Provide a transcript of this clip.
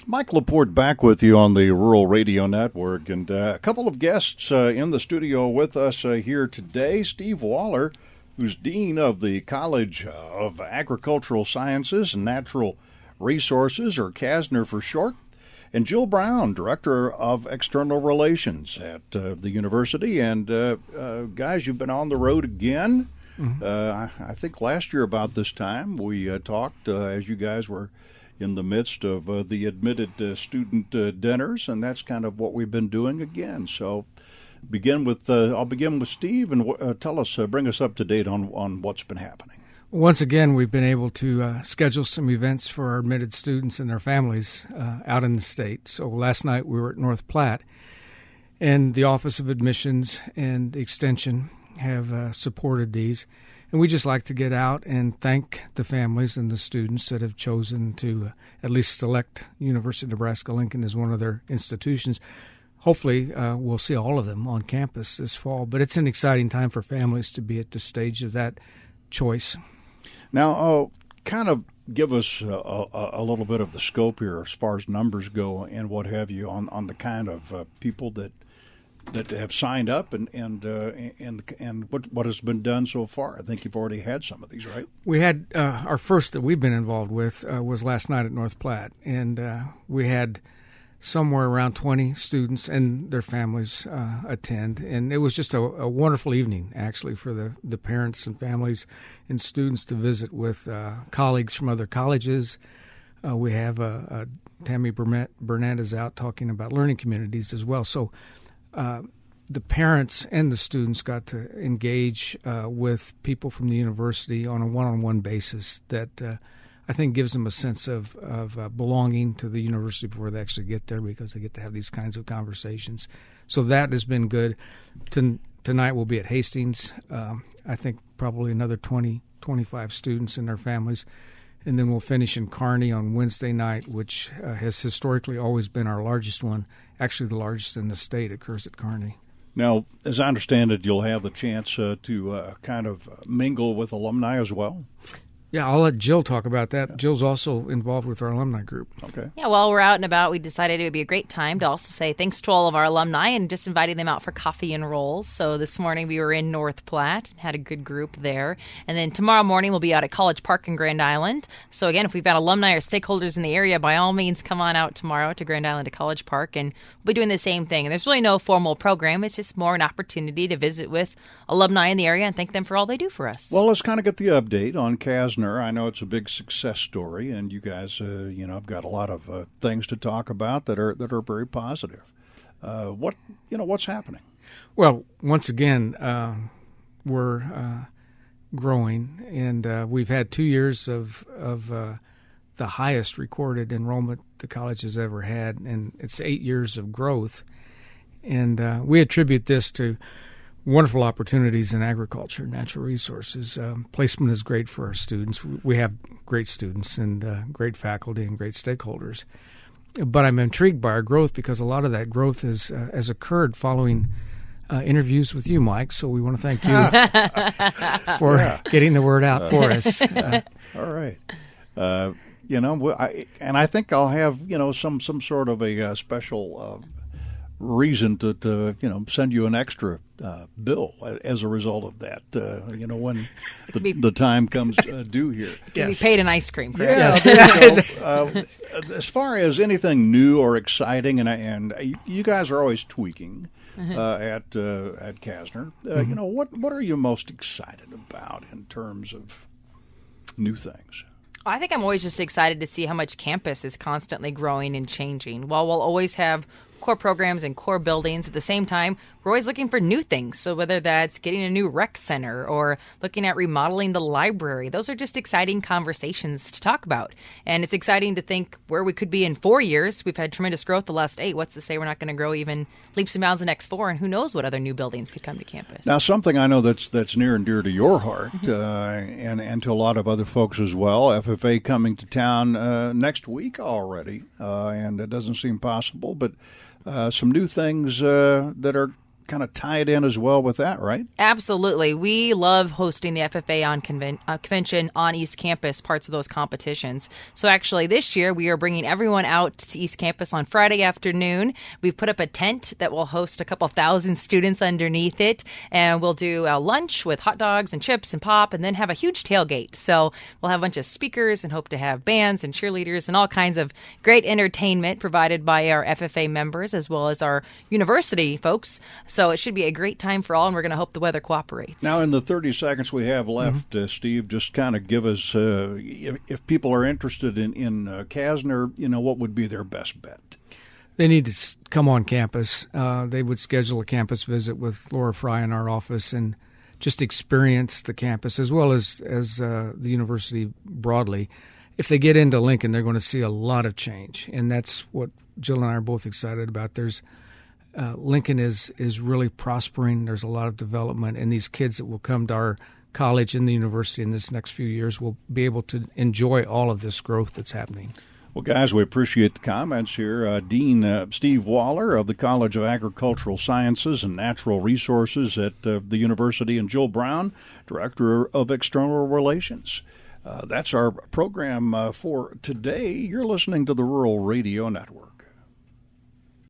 Mike Laporte back with you on the Rural Radio Network, and a couple of guests in the studio with us here today. Steve Waller, who's Dean of the College of Agricultural Sciences and Natural Resources, or CASNR for short, and Jill Brown, Director of External Relations at the university. And guys, you've been on the road again. Mm-hmm. I think last year about this time we talked as you guys were in the midst of the admitted student dinners, and that's kind of what we've been doing again. So I'll begin with Steve, and bring us up to date on what's been happening. Once again, we've been able to schedule some events for our admitted students and their families out in the state. So last night we were at North Platte, and the Office of Admissions and Extension have supported these. And we just like to get out and thank the families and the students that have chosen to at least select University of Nebraska-Lincoln as one of their institutions. Hopefully, we'll see all of them on campus this fall. But it's an exciting time for families to be at the stage of that choice. Now, kind of give us a little bit of the scope here as far as numbers go and what have you on the kind of people that have signed up and what has been done so far. I think you've already had some of these, right? We had our first that we've been involved with was last night at North Platte, and we had somewhere around 20 students and their families attend, and it was just a wonderful evening, actually, for the parents and families and students to visit with colleagues from other colleges. We have Tammy Burnett is out talking about learning communities as well. So the parents and the students got to engage with people from the university on a one-on-one basis that I think gives them a sense of belonging to the university before they actually get there, because they get to have these kinds of conversations. So that has been good. Tonight we'll be at Hastings. I think probably another 20, 25 students and their families. And then we'll finish in Kearney on Wednesday night, which has historically always been our largest one. Actually, the largest in the state occurs at Kearney. Now, as I understand it, you'll have the chance to kind of mingle with alumni as well? Yeah, I'll let Jill talk about that. Jill's also involved with our alumni group. Okay. Yeah, while we're out and about, we decided it would be a great time to also say thanks to all of our alumni and just inviting them out for coffee and rolls. So this morning we were in North Platte and had a good group there. And then tomorrow morning we'll be out at College Park in Grand Island. So again, if we've got alumni or stakeholders in the area, by all means, come on out tomorrow to Grand Island to College Park. And we'll be doing the same thing. And there's really no formal program. It's just more an opportunity to visit with alumni in the area and thank them for all they do for us. Well, let's kind of get the update on CASNR. I know it's a big success story, and you guys, have got a lot of things to talk about that are very positive. What's happening? Well, once again, we're growing, and we've had 2 years of the highest recorded enrollment the college has ever had, and it's 8 years of growth. And we attribute this to wonderful opportunities in agriculture, natural resources. Placement is great for our students. We have great students and great faculty and great stakeholders. But I'm intrigued by our growth because a lot of that growth has occurred following interviews with you, Mike. So we want to thank you for getting the word out for us. All right. I think I'll have some sort of a special reason to send you an extra bill as a result of that. When the time comes due here, to be paid in ice cream. Correct? Yeah. Yes. As far as anything new or exciting, and you guys are always tweaking at CASNR. What are you most excited about in terms of new things? I think I'm always just excited to see how much campus is constantly growing and changing. While we'll always have core programs and core buildings, at the same time, we're always looking for new things. So whether that's getting a new rec center or looking at remodeling the library, those are just exciting conversations to talk about. And it's exciting to think where we could be in 4 years. We've had tremendous growth the last 8. What's to say we're not going to grow even leaps and bounds the next 4? And who knows what other new buildings could come to campus. Now, something I know that's near and dear to your heart and to a lot of other folks as well, FFA coming to town next week already, and it doesn't seem possible, but some new things that are kind of tied in as well with that, right? Absolutely. We love hosting the FFA on convention on East Campus, parts of those competitions. So actually this year we are bringing everyone out to East Campus on Friday afternoon. We've put up a tent that will host a couple thousand students underneath it, and we'll do a lunch with hot dogs and chips and pop, and then have a huge tailgate. So we'll have a bunch of speakers and hope to have bands and cheerleaders and all kinds of great entertainment provided by our FFA members as well as our university folks. So it should be a great time for all, and we're going to hope the weather cooperates. Now, in the 30 seconds we have left, Steve, just kind of give us, if people are interested in CASNR, what would be their best bet? They need to come on campus. They would schedule a campus visit with Laura Fry in our office and just experience the campus as well as the university broadly. If they get into Lincoln, they're going to see a lot of change, and that's what Jill and I are both excited about. Lincoln is really prospering. There's a lot of development, and these kids that will come to our college and the university in this next few years will be able to enjoy all of this growth that's happening. Well, guys, we appreciate the comments here. Dean Steve Waller of the College of Agricultural Sciences and Natural Resources at the university, and Jill Brown, Director of External Relations. That's our program for today. You're listening to the Rural Radio Network.